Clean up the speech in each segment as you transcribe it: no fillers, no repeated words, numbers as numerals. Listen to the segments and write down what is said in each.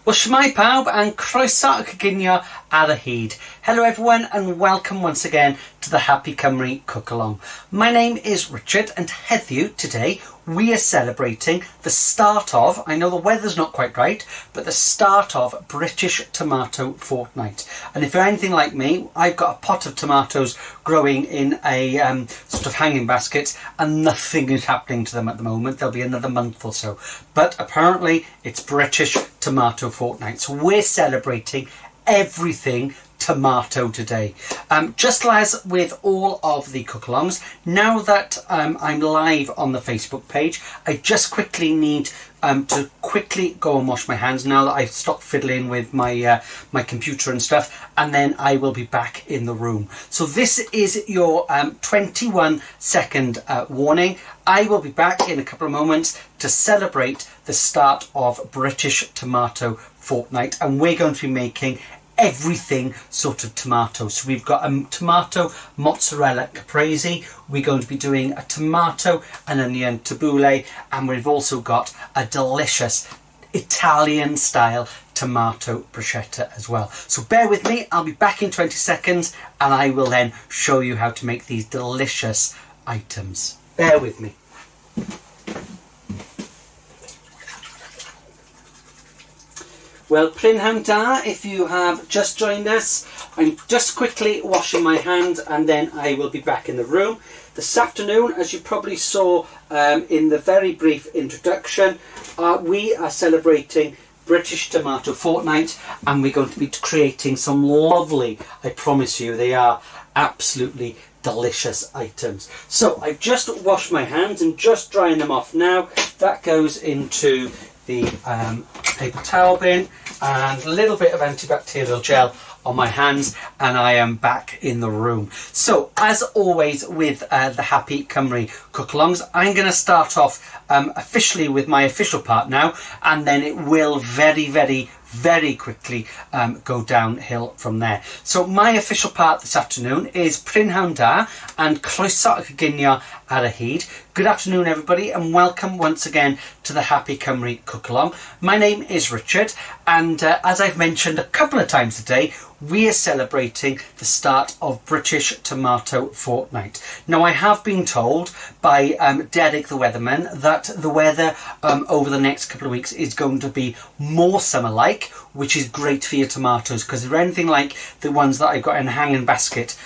Well, Shwmae Pawb and croeso coginio ar y hyd. Hello everyone and welcome once again to the Happy Cymru Cook Along. My name is Richard and heddiw today we are celebrating the start of, I know the weather's not quite right, but the start of British Tomato Fortnight. And if you're anything like me, I've got a pot of tomatoes growing in a sort of hanging basket and nothing is happening to them at the moment. There'll be another month or so. But apparently it's British Tomato Fortnight. So we're celebrating everything tomato today. Just as with all of the cook-alongs, now that I'm live on the Facebook page, I just quickly need to quickly go and wash my hands now that I've stopped fiddling with my my computer and stuff, and then I will be back in the room. So this is your 21-second warning. I will be back in a couple of moments to celebrate the start of British Tomato Fortnight, and we're going to be making everything sort of tomato. So we've got a tomato mozzarella caprese, we're going to be doing a tomato and onion tabbouleh, and we've also got a delicious Italian style tomato bruschetta as well. So bear with me, I'll be back in 20 seconds and I will then show you how to make these delicious items. Bear with me. Well, Prynhawn da, if you have just joined us, I'm just quickly washing my hands and then I will be back in the room. This afternoon, as you probably saw in the very brief introduction, we are celebrating British Tomato Fortnight and we're going to be creating some lovely, I promise you, they are absolutely delicious items. So I've just washed my hands and just drying them off now. That goes into the paper towel bin and a little bit of antibacterial gel on my hands, and I am back in the room. So as always with the Happy Cymru cook-alongs, I'm going to start off officially with my official part now, and then it will very quickly go downhill from there. So my official part this afternoon is Prynhawn da and croeso coginio ar y hyd. Good afternoon everybody and welcome once again to the Happy Cymru Cook Along. My name is Richard and as I've mentioned a couple of times today, we are celebrating the start of British Tomato Fortnight. Now I have been told by Derek the weatherman that the weather over the next couple of weeks is going to be more summer-like, which is great for your tomatoes, because if they're anything like the ones that I've got in a hanging basket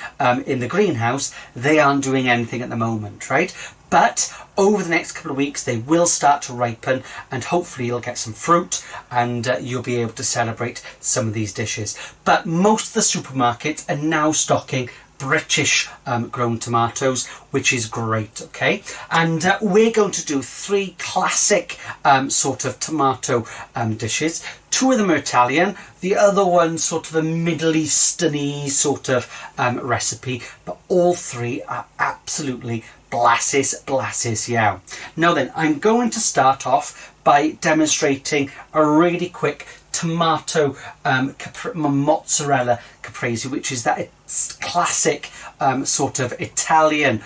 in the greenhouse, they aren't doing anything at the moment, right? But over the next couple of weeks they will start to ripen and hopefully you'll get some fruit and you'll be able to celebrate some of these dishes. But most of the supermarkets are now stocking British grown tomatoes, which is great, okay? And we're going to do three classic sort of tomato dishes. Two of them are Italian, the other one sort of a Middle Eastern-y sort of recipe, but all three are absolutely blasses yow. Now then, I'm going to start off by demonstrating a really quick tomato mozzarella caprese, which is that classic sort of Italian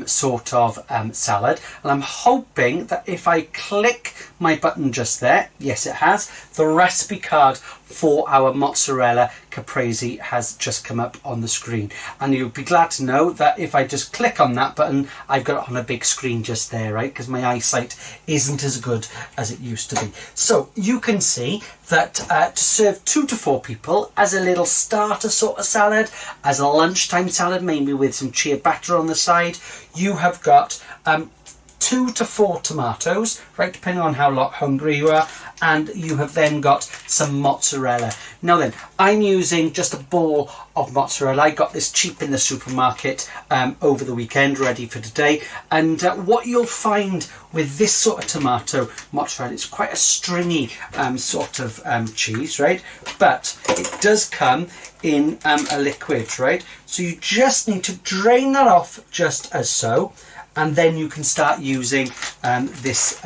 sort of salad. And I'm hoping that if I click my button just there, yes it has, the recipe card for our mozzarella caprese has just come up on the screen, and you'll be glad to know that if I just click on that button I've got it on a big screen just there, right, because my eyesight isn't as good as it used to be. So you can see that to serve 2 to 4 people as a little starter sort of salad, as a lunchtime salad maybe with some ciabatta on the side, you have got 2 to 4 tomatoes, right, depending on how hungry you are, and you have then got some mozzarella. Now then, I'm using just a ball of mozzarella. I got this cheap in the supermarket over the weekend, ready for today. And what you'll find with this sort of tomato mozzarella, it's quite a stringy sort of cheese, right? But it does come in a liquid, right? So you just need to drain that off just as so. And then you can start using this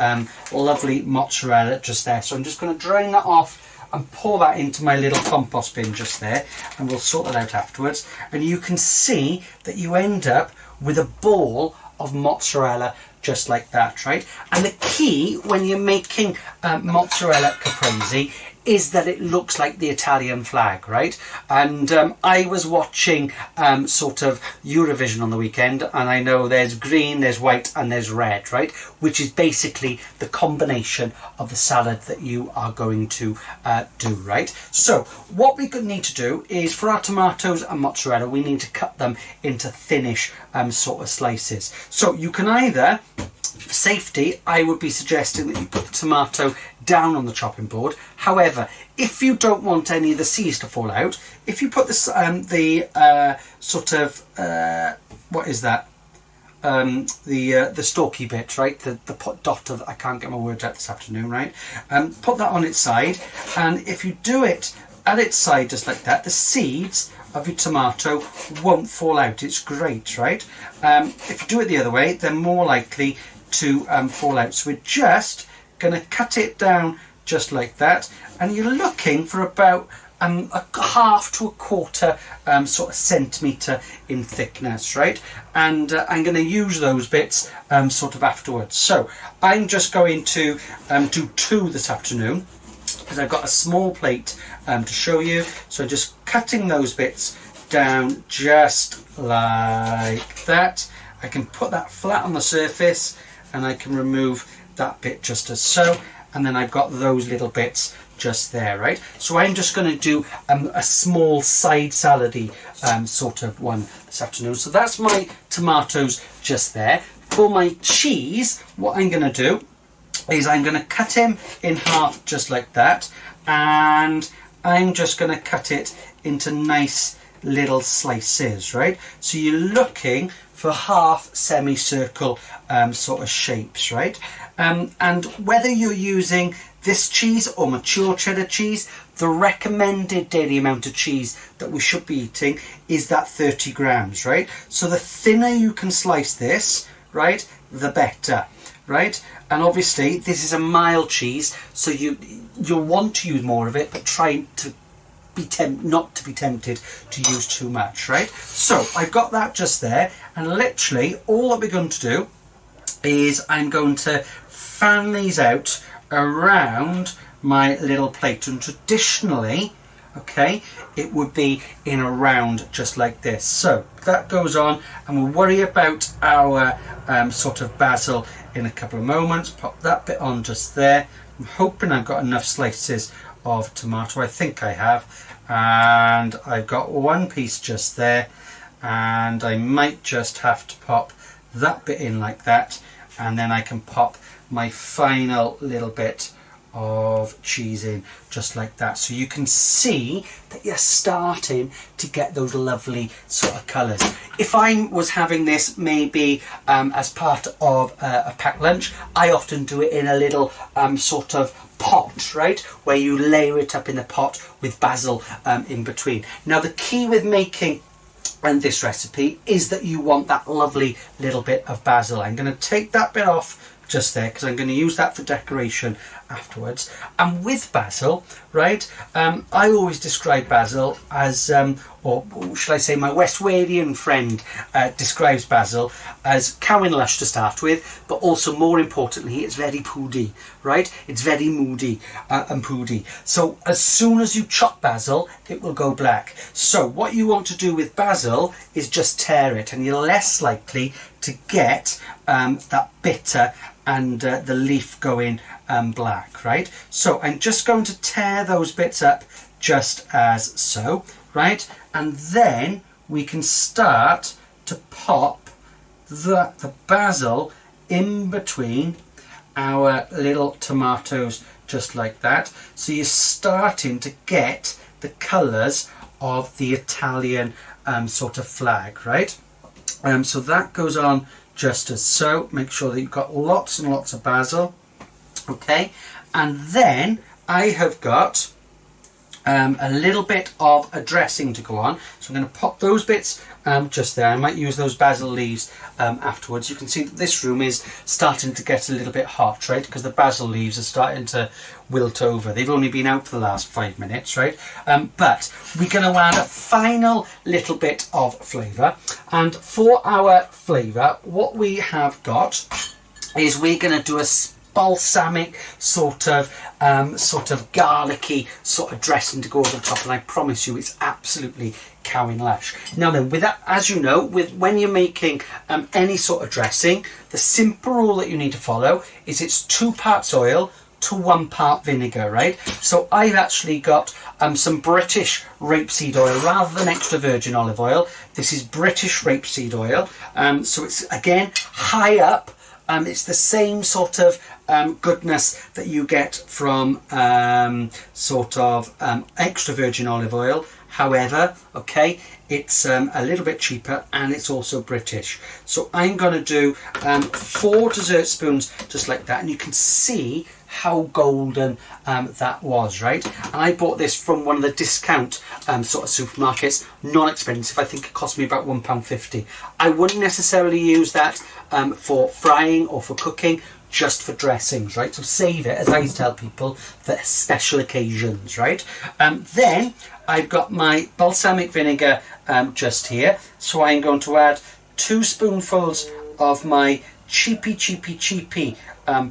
lovely mozzarella just there. So I'm just going to drain that off and pour that into my little compost bin just there, and we'll sort it out afterwards. And you can see that you end up with a ball of mozzarella just like that, right? And the key when you're making mozzarella caprese is that it looks like the Italian flag, right? And I was watching sort of Eurovision on the weekend, and I know there's green, there's white, and there's red, right? Which is basically the combination of the salad that you are going to do, right? So what we need to do is, for our tomatoes and mozzarella, we need to cut them into thinnish sort of slices. So you can either, for safety, I would be suggesting that you put the tomato down on the chopping board. However, if you don't want any of the seeds to fall out, if you put this what is that? The stalky bit, right? The dot of, I can't get my words out this afternoon, right? Put that on its side, and if you do it at its side just like that, the seeds of your tomato won't fall out. It's great, right? If you do it the other way, they're more likely to fall out. So we're just going to cut it down just like that, and you're looking for about a half to a quarter sort of centimetre in thickness, right? And I'm going to use those bits sort of afterwards. So I'm just going to do 2 this afternoon, because I've got a small plate to show you. So just cutting those bits down just like that. I can put that flat on the surface, and I can remove that bit just as so, and then I've got those little bits just there, right? So I'm just going to do a small side salady sort of one this afternoon. So that's my tomatoes just there. For my cheese, what I'm going to do is I'm going to cut him in half just like that, and I'm just going to cut it into nice little slices, right? So you're looking for half semicircle sort of shapes, right? And whether you're using this cheese or mature cheddar cheese, the recommended daily amount of cheese that we should be eating is that 30 grams, right? So the thinner you can slice this, right, the better, right? And obviously this is a mild cheese, so you'll want to use more of it, but try to be not to be tempted to use too much, right? So I've got that just there, and literally all that we're going to do is I'm going to fan these out around my little plate, and traditionally, okay, it would be in a round just like this. So that goes on, and we'll worry about our sort of basil in a couple of moments. Pop that bit on just there. I'm hoping I've got enough slices of tomato. I think I have, and I've got one piece just there, and I might just have to pop that bit in like that, and then I can pop my final little bit of cheese in just like that. So you can see that you're starting to get those lovely sort of colours. If I was having this maybe as part of a packed lunch, I often do it in a little sort of pot, right, where you layer it up in the pot with basil in between. Now the key with making this recipe is that you want that lovely little bit of basil. I'm going to take that bit off just there, because I'm going to use that for decoration afterwards. And with basil, right, I always describe basil as, or should I say my West Walian friend describes basil as Cowan Lush to start with, but also more importantly, it's very poody, right? It's very moody and poody. So as soon as you chop basil, it will go black. So what you want to do with basil is just tear it, and you're less likely to get that bitter and the leaf going black, right? So I'm just going to tear those bits up just as so, right? And then we can start to pop the basil in between our little tomatoes just like that. So you're starting to get the colours of the Italian sort of flag, right? So that goes on just as so. Make sure that you've got lots and lots of basil, okay? And then I have got a little bit of a dressing to go on, so I'm going to pop those bits just there. I might use those basil leaves afterwards. You can see that this room is starting to get a little bit hot, right, because the basil leaves are starting to wilt over. They've only been out for the last 5 minutes, right? But we're going to add a final little bit of flavour, and for our flavour, what we have got is we're going to do a balsamic sort of garlicky sort of dressing to go over the top, and I promise you it's absolutely cowing lush. Now then, with that, as you know, when you're making any sort of dressing, the simple rule that you need to follow is it's 2 parts oil to 1 part vinegar, right? So I've actually got some British rapeseed oil rather than extra virgin olive oil. This is British rapeseed oil, so it's again high up. It's the same sort of goodness that you get from extra virgin olive oil. However, okay, it's a little bit cheaper and it's also British. So I'm going to do 4 dessert spoons just like that, and you can see how golden that was, right? And I bought this from one of the discount sort of supermarkets, not expensive. I think it cost me about £1.50. I wouldn't necessarily use that for frying or for cooking, just for dressings, right? So save it, as I tell people, for special occasions, right? Then I've got my balsamic vinegar just here, so I'm going to add 2 spoonfuls of my cheapy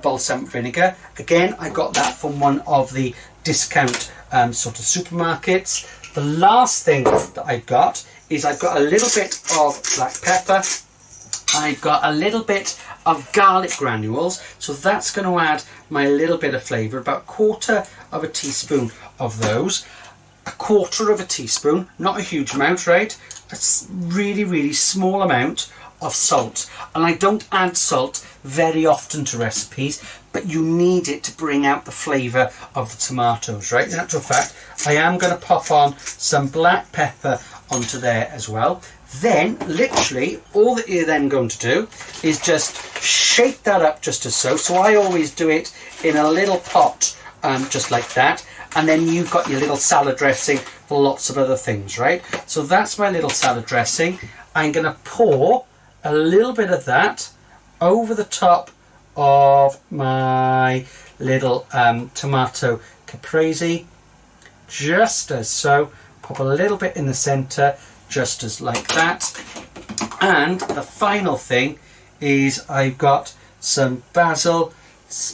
balsamic vinegar. Again, I got that from one of the discount sort of supermarkets. The last thing that I've got is I've got a little bit of black pepper. I've got a little bit of garlic granules, so that's going to add my little bit of flavour, about 1/4 of a teaspoon of those. 1/4 of a teaspoon, not a huge amount, right? A really small amount of salt. And I don't add salt very often to recipes, but you need it to bring out the flavour of the tomatoes, right? In actual fact, I am going to pop on some black pepper onto there as well. Then literally all that you're then going to do is just shake that up just as so. So I always do it in a little pot, just like that. And then you've got your little salad dressing for lots of other things, right? So that's my little salad dressing. I'm going to pour a little bit of that over the top of my little tomato caprese, just as so. Pop a little bit in the centre, just as like that. And the final thing is I've got some basil,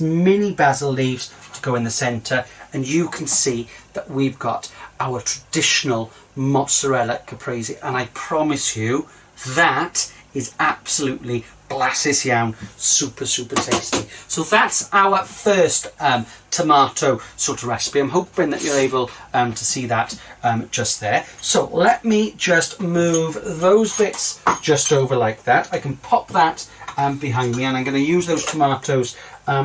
mini basil leaves to go in the centre, and you can see that we've got our traditional mozzarella caprese, and I promise you that is absolutely blassis iawn, super tasty. So that's our first tomato sort of recipe. I'm hoping that you're able to see that just there. So let me just move those bits just over like that. I can pop that behind me, and I'm going to use those tomatoes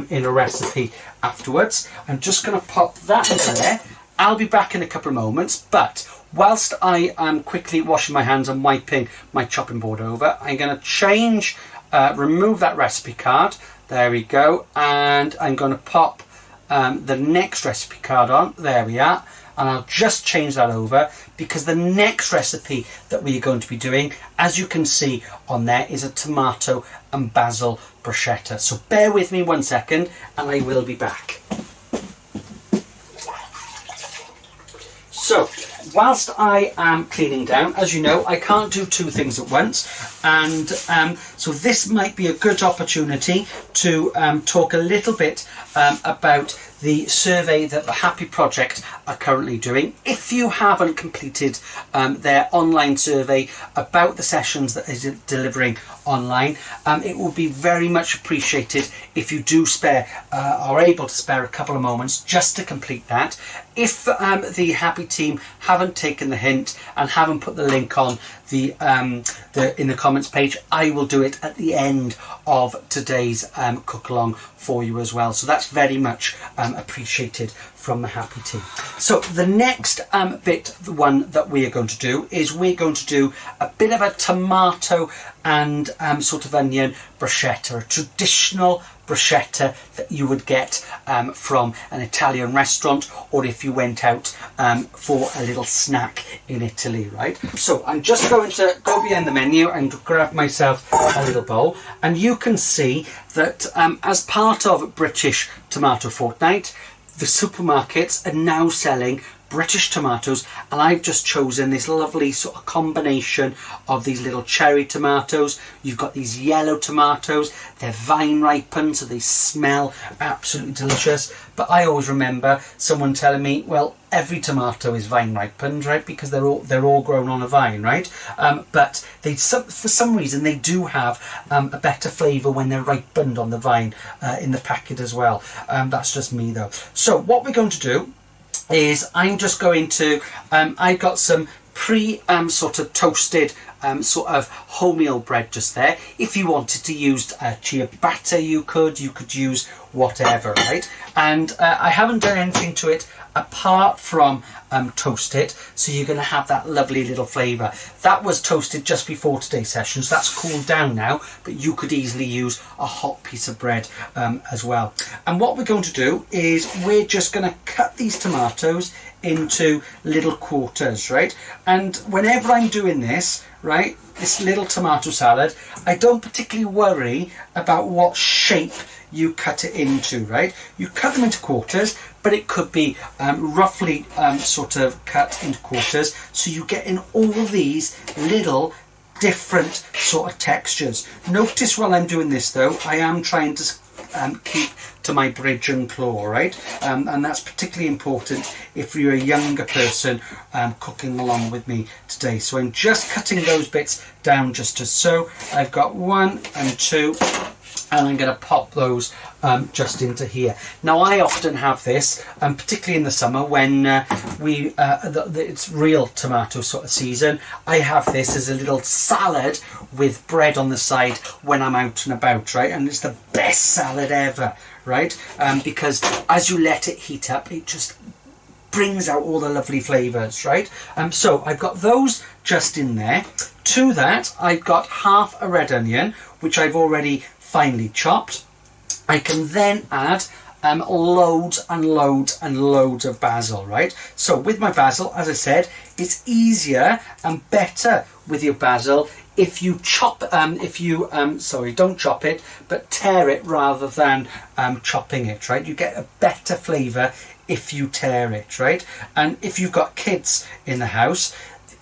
in a recipe afterwards. I'm just going to pop that in there. I'll be back in a couple of moments, but whilst I am quickly washing my hands and wiping my chopping board over, I'm going to remove that recipe card. There we go. And I'm going to pop the next recipe card on. There we are. And I'll just change that over, because the next recipe that we're going to be doing, as you can see on there, is a tomato and basil bruschetta. So bear with me 1 second and I will be back. So, whilst I am cleaning down, as you know, I can't do 2 things at once, and so this might be a good opportunity to talk a little bit about the survey that the Hapi project are currently doing. If you haven't completed their online survey about the sessions that is delivering online, it will be very much appreciated if you do are able to spare a couple of moments just to complete that. If the Hapi team haven't taken the hint and haven't put the link on in the comments page, I will do it at the end of today's cook along for you as well. So that's very much appreciated from the Hapi team. So the next the one that we are going to do is we're going to do a bit of a tomato and sort of onion bruschetta, a traditional bruschetta that you would get from an Italian restaurant, or if you went out for a little snack in Italy, right? So I'm just going to go behind the menu and grab myself a little bowl, and you can see that as part of British Tomato Fortnight, the supermarkets are now selling British tomatoes, and I've just chosen this lovely sort of combination of these little cherry tomatoes. You've got these yellow tomatoes, they're vine ripened, so they smell absolutely delicious. But I always remember someone telling me, well, every tomato is vine ripened, right? Because they're all grown on a vine, right? But for some reason they do have a better flavour when they're ripened on the vine in the packet as well. That's just me though. So what we're going to do is I'm just going to I've got some sort of toasted sort of wholemeal bread just there. If you wanted to use ciabatta, you could use whatever, right? And I haven't done anything to it apart from toast it, so you're going to have that lovely little flavour. That was toasted just before today's session, so that's cooled down now, but you could easily use a hot piece of bread as well. And what we're going to do is we're just going to cut these tomatoes into little quarters, right? And whenever I'm doing this, right, this little tomato salad, I don't particularly worry about what shape you cut it into, right? You cut them into quarters, but it could be roughly sort of cut into quarters, so you get in all these little different sort of textures. Notice while I'm doing this though, I am trying to keep to my bridge and claw, right? And that's particularly important if you're a younger person cooking along with me today. So I'm just cutting those bits down just as so. I've got 1 and 2, and I'm going to pop those just into here. Now I often have this, particularly in the summer when it's real tomato sort of season. I have this as a little salad with bread on the side when I'm out and about, right? And it's the best salad ever, right? Because as you let it heat up, it just brings out all the lovely flavours, right? So I've got those just in there. To that, I've got half a red onion, which I've already finely chopped. I can then add loads and loads and loads of basil, right? So with my basil, as I said, it's easier and better with your basil if you chop, sorry, don't chop it, but tear it rather than chopping it, right? You get a better flavour if you tear it, right? And if you've got kids in the house,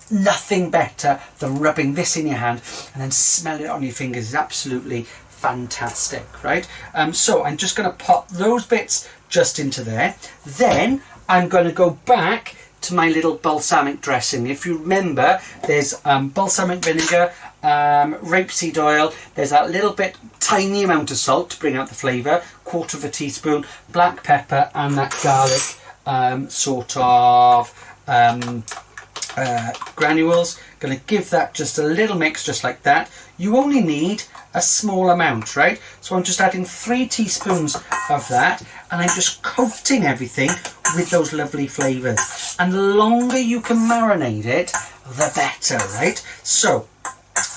nothing better than rubbing this in your hand and then smell it on your fingers is absolutely fantastic, right? So I'm just going to pop those bits just into there. Then I'm going to go back to my little balsamic dressing. If you remember, there's balsamic vinegar, rapeseed oil, there's that little bit, tiny amount of salt to bring out the flavour, 1/4 teaspoon, black pepper, and that garlic sort of granules. Going to give that just a little mix just like that. You only need a small amount, right? So I'm just adding 3 teaspoons of that, and I'm just coating everything with those lovely flavours. And the longer you can marinate it, the better, right? So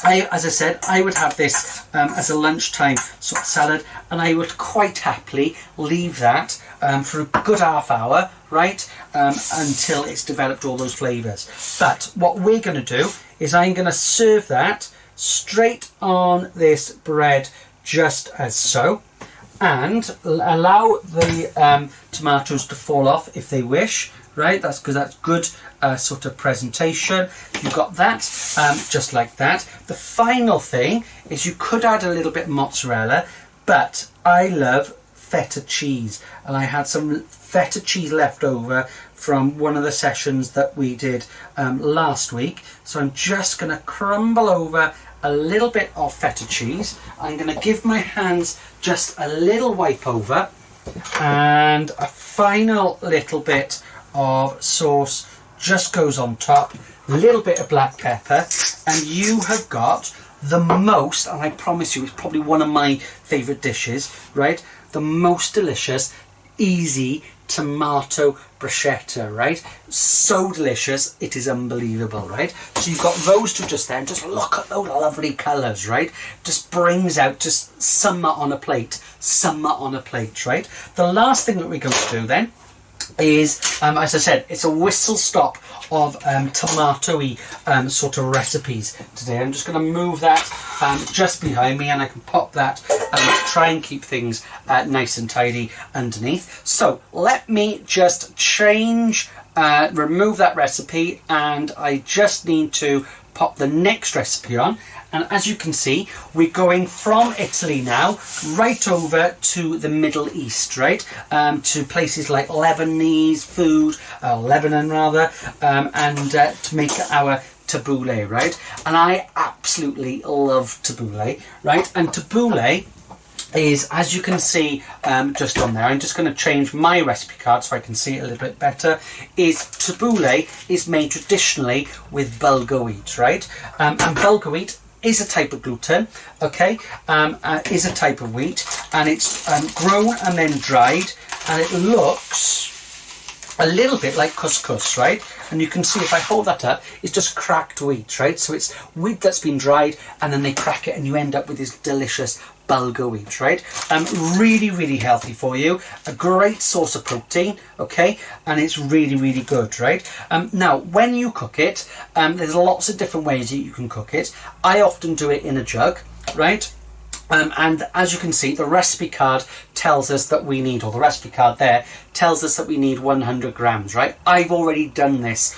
as I said, I would have this as a lunchtime sort of salad, and I would quite happily leave that for a good half hour, right, until it's developed all those flavours. But what we're going to do is I'm going to serve that straight on this bread just as so, and allow the tomatoes to fall off if they wish, right? That's because that's good sort of presentation. You've got that just like that. The final thing is you could add a little bit of mozzarella, but I love feta cheese, and I had some feta cheese left over from one of the sessions that we did last week. So I'm just going to crumble over a little bit of feta cheese. I'm going to give my hands just a little wipe over, and a final little bit of sauce just goes on top, a little bit of black pepper, and you have got the most, and I promise you it's probably one of my favourite dishes, right? The most delicious, easy tomato bruschetta, right? So delicious, it is unbelievable, right? So you've got those two just there, and just look at those lovely colours, right? Just brings out just summer on a plate, right? The last thing that we're going to do then is, as I said, it's a whistle stop of tomatoey sort of recipes today. I'm just going to move that just behind me, and I can pop that and try and keep things nice and tidy underneath. So let me just change remove that recipe, and I just need to pop the next recipe on. And as you can see, we're going from Italy now right over to the Middle East, right? To places like Lebanese food, Lebanon rather, and to make our tabbouleh, right? And I absolutely love tabbouleh, right? And tabbouleh is, as you can see just on there, I'm just going to change my recipe card so I can see it a little bit better, is tabbouleh is made traditionally with bulgur wheat, right? And bulgur wheat is a type of gluten, okay, is a type of wheat, and it's grown and then dried, and it looks a little bit like couscous, right? And you can see if I hold that up, it's just cracked wheat, right? So it's wheat that's been dried, and then they crack it, and you end up with this delicious bulgur wheat, right? Really, really healthy for you. A great source of protein, okay? And it's really, really good, right? Now, when you cook it, there's lots of different ways that you can cook it. I often do it in a jug, right? And as you can see, the recipe card tells us that we need, or the recipe card there tells us that we need 100 grams, right? I've already done this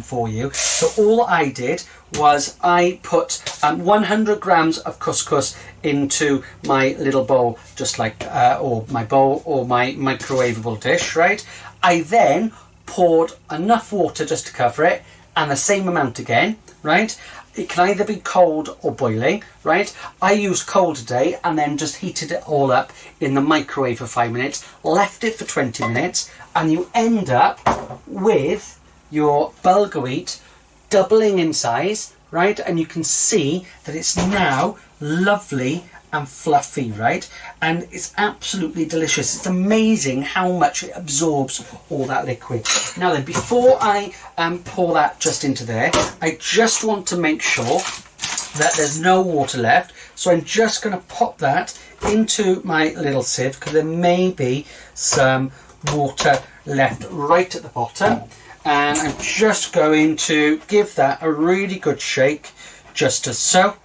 for you. So all I did was I put 100 grams of couscous into my little bowl, just like, or my bowl or my microwavable dish, right? I then poured enough water just to cover it, and the same amount again, right? It can either be cold or boiling, right? I used cold today and then just heated it all up in the microwave for 5 minutes, left it for 20 minutes, and you end up with your bulgur wheat doubling in size, right? And you can see that it's now lovely and fluffy, right? And it's absolutely delicious. It's amazing how much it absorbs all that liquid. Now then, before I pour that just into there, I just want to make sure that there's no water left. So I'm just going to pop that into my little sieve, because there may be some water left right at the bottom. And I'm just going to give that a really good shake, just as so.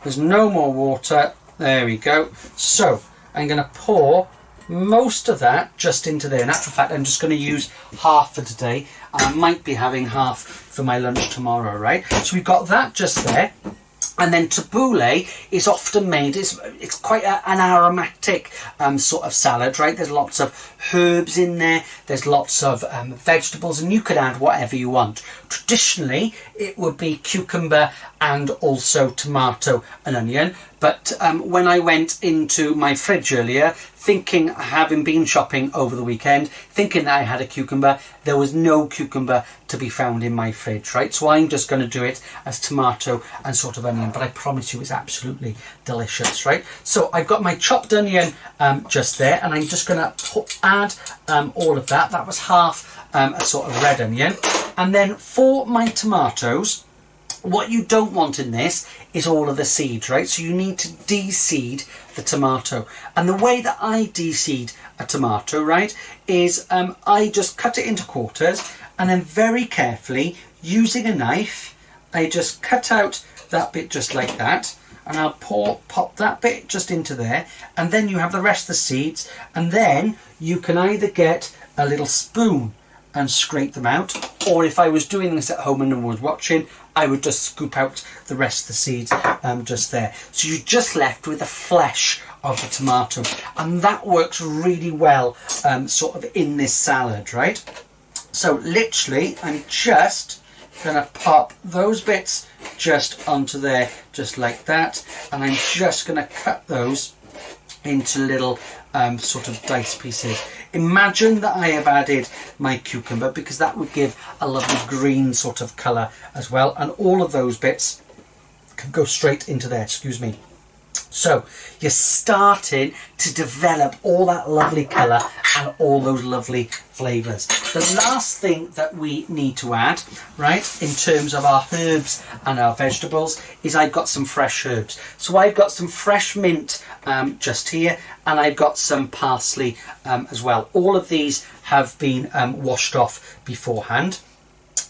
There's no more water. There we go. So I'm going to pour most of that just into there. In actual fact, I'm just going to use half for today, and I might be having half for my lunch tomorrow, right? So we've got that just there. And then tabbouleh is often made, it's quite an aromatic sort of salad, right? There's lots of herbs in there, there's lots of vegetables, and you could add whatever you want. Traditionally, it would be cucumber and also tomato and onion. But when I went into my fridge earlier, thinking, having been shopping over the weekend, thinking that I had a cucumber, there was no cucumber to be found in my fridge, right? So I'm just going to do it as tomato and sort of onion, but I promise you it's absolutely delicious, right? So I've got my chopped onion just there, and I'm just going to add all of that. That was half a sort of red onion. And then for my tomatoes, what you don't want in this is all of the seeds, right? So you need to de-seed the tomato. And the way that I de-seed a tomato, right, is I just cut it into quarters, and then very carefully, using a knife, I just cut out that bit just like that, and I'll pop that bit just into there, and then you have the rest of the seeds, and then you can either get a little spoon and scrape them out, or if I was doing this at home and no one was watching, I would just scoop out the rest of the seeds just there. So you're just left with the flesh of the tomato, and that works really well sort of in this salad, right? So literally I'm just going to pop those bits just onto there, just like that, and I'm just going to cut those into little sort of dice pieces. Imagine that I have added my cucumber, because that would give a lovely green sort of colour as well, and all of those bits can go straight into there, excuse me. So you're starting to develop all that lovely colour and all those lovely flavours. The last thing that we need to add, right, in terms of our herbs and our vegetables, is I've got some fresh herbs. So I've got some fresh mint just here, and I've got some parsley as well. All of these have been washed off beforehand.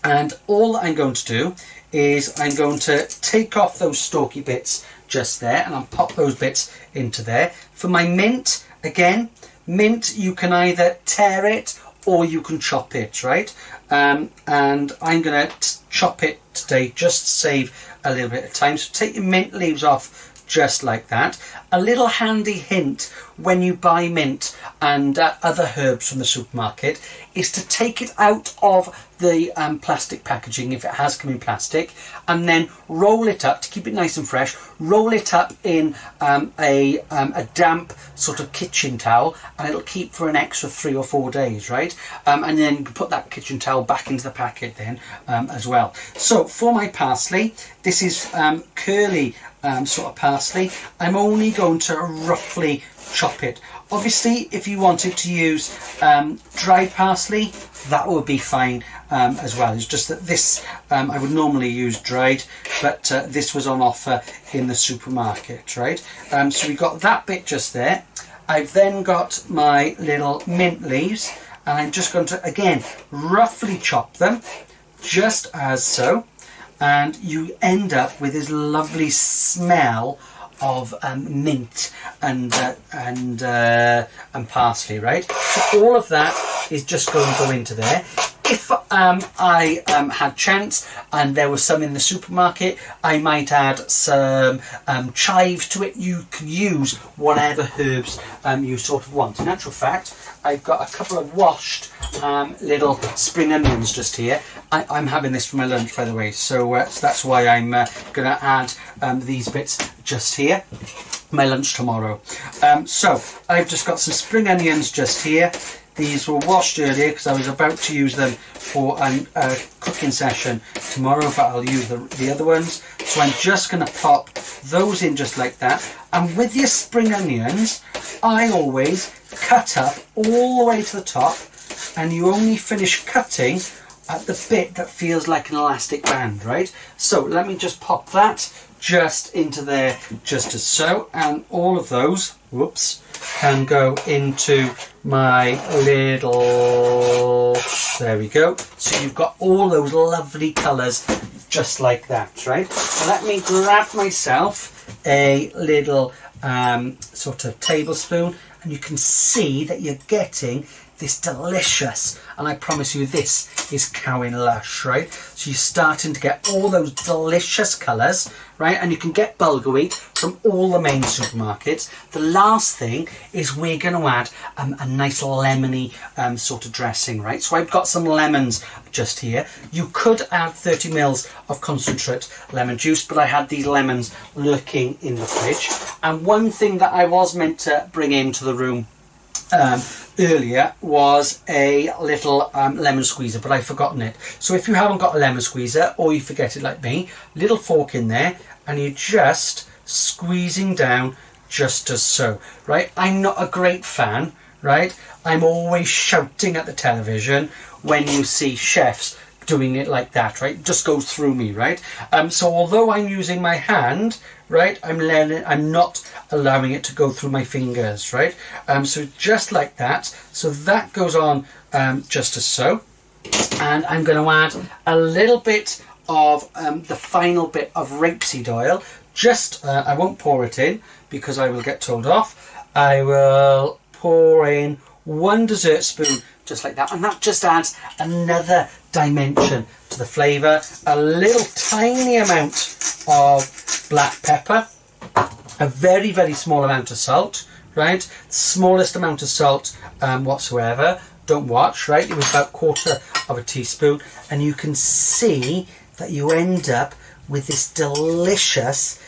And all I'm going to do is I'm going to take off those stalky bits just there, and I'll pop those bits into there. For my mint, again, mint, you can either tear it or you can chop it, right? And I'm going to chop it today just to save a little bit of time. So take your mint leaves off just like that. A little handy hint when you buy mint and other herbs from the supermarket is to take it out of the plastic packaging if it has come in plastic, and then roll it up to keep it nice and fresh. Roll it up in a damp sort of kitchen towel, and it'll keep for an extra 3 or 4 days, right? And then you can put that kitchen towel back into the packet then as well. So for my parsley, this is curly sort of parsley. I'm only going to roughly chop it. Obviously, if you wanted to use dried parsley, that would be fine as well. It's just that this, I would normally use dried, but this was on offer in the supermarket, right? So we got that bit just there. I've then got my little mint leaves, and I'm just going to, again, roughly chop them, just as so. And you end up with this lovely smell of mint and parsley, right? So all of that is just going to go into there. If I had chance and there was some in the supermarket, I might add some chives to it. You can use whatever herbs you sort of want. In actual fact, I've got a couple of washed little spring onions just here. I'm having this for my lunch, by the way, so that's why I'm going to add these bits just here. My lunch tomorrow. So I've just got some spring onions just here. These were washed earlier because I was about to use them for a cooking session tomorrow, but I'll use the other ones. So I'm just going to pop those in just like that. And with your spring onions, I always cut up all the way to the top, and you only finish cutting at the bit that feels like an elastic band, right? So let me just pop that just into there, just as so, and all of those, whoops, can go into my little, there we go. So you've got all those lovely colours just like that, right? So let me grab myself a little sort of tablespoon, and you can see that you're getting this delicious, and I promise you this is Cowan Lush, right? So you're starting to get all those delicious colours, right? And you can get bulgur wheat from all the main supermarkets. The last thing is we're going to add a nice lemony sort of dressing, right? So I've got some lemons just here. You could add 30 mils of concentrate lemon juice, but I had these lemons lurking in the fridge. And one thing that I was meant to bring into the room earlier was a little lemon squeezer, but I've forgotten it. So if you haven't got a lemon squeezer, or you forget it like me, little fork in there, and you're just squeezing down just as so, right? I'm not a great fan, right? I'm always shouting at the television when you see chefs doing it like that, right? It just goes through me, right? So although I'm using my hand, right, I'm not allowing it to go through my fingers, right? So just like that. So that goes on just as so. And I'm going to add a little bit of the final bit of rapeseed oil. Just, I won't pour it in because I will get told off. I will pour in 1 dessert spoon just like that, and that just adds another dimension to the flavour. A little tiny amount of black pepper, a very, very small amount of salt, right? Smallest amount of salt whatsoever. Don't watch, right? It was about 1/4 teaspoon, and you can see that you end up with this delicious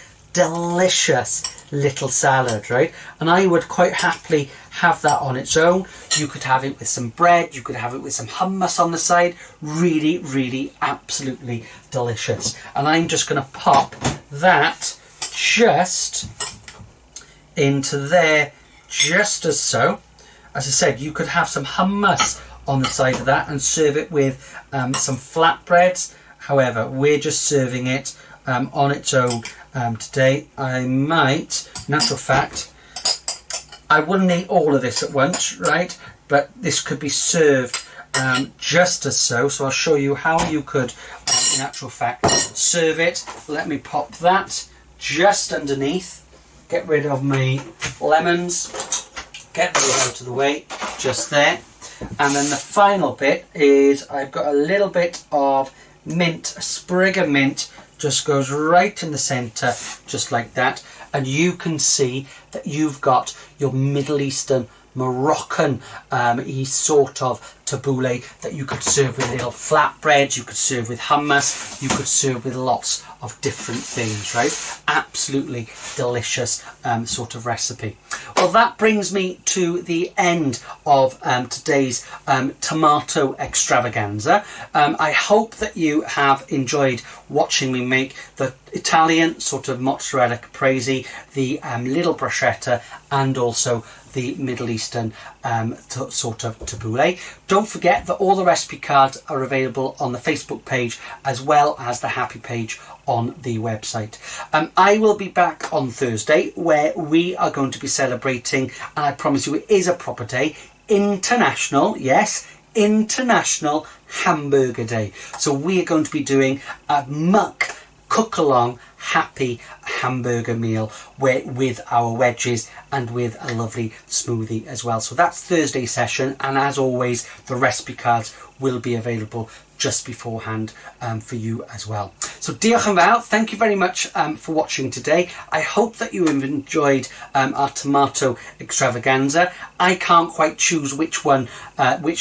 little salad, right? And I would quite happily have that on its own. You could have it with some bread, you could have it with some hummus on the side. Really, really, absolutely delicious. And I'm just going to pop that just into there, just as so. As I said, you could have some hummus on the side of that and serve it with some flatbreads. However, we're just serving it on its own today. I might, in actual fact, I wouldn't eat all of this at once, right? But this could be served just as so. So I'll show you how you could, in actual fact, serve it. Let me pop that just underneath. Get rid of my lemons. Get those out of the way, just there. And then the final bit is I've got a little bit of mint, a sprig of mint, just goes right in the centre, just like that. And you can see that you've got your Middle Eastern Moroccan sort of tabouleh that you could serve with little flatbreads, you could serve with hummus, you could serve with lots of different things, right? Absolutely delicious sort of recipe. Well, that brings me to the end of today's tomato extravaganza. I hope that you have enjoyed watching me make the Italian sort of mozzarella caprese, the little bruschetta, and also the Middle Eastern sort of tabouleh. Don't forget that all the recipe cards are available on the Facebook page as well as the Hapi page on the website. I will be back on Thursday where we are going to be celebrating, and I promise you it is a proper day, International, yes, International Hamburger Day. So we are going to be doing a muck cook along happy hamburger meal with our wedges and with a lovely smoothie as well. So that's Thursday session, and as always the recipe cards will be available just beforehand for you as well. So diolch yn fawr, thank you very much for watching today. I hope that you have enjoyed our tomato extravaganza. I can't quite choose which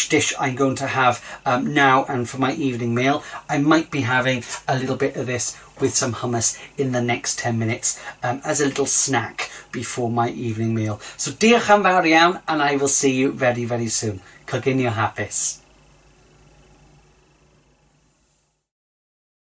dish I'm going to have now and for my evening meal. I might be having a little bit of this with some hummus in the next 10 minutes as a little snack before my evening meal. So diolch yn fawr iawn, and I will see you very, very soon. Coginio hapus.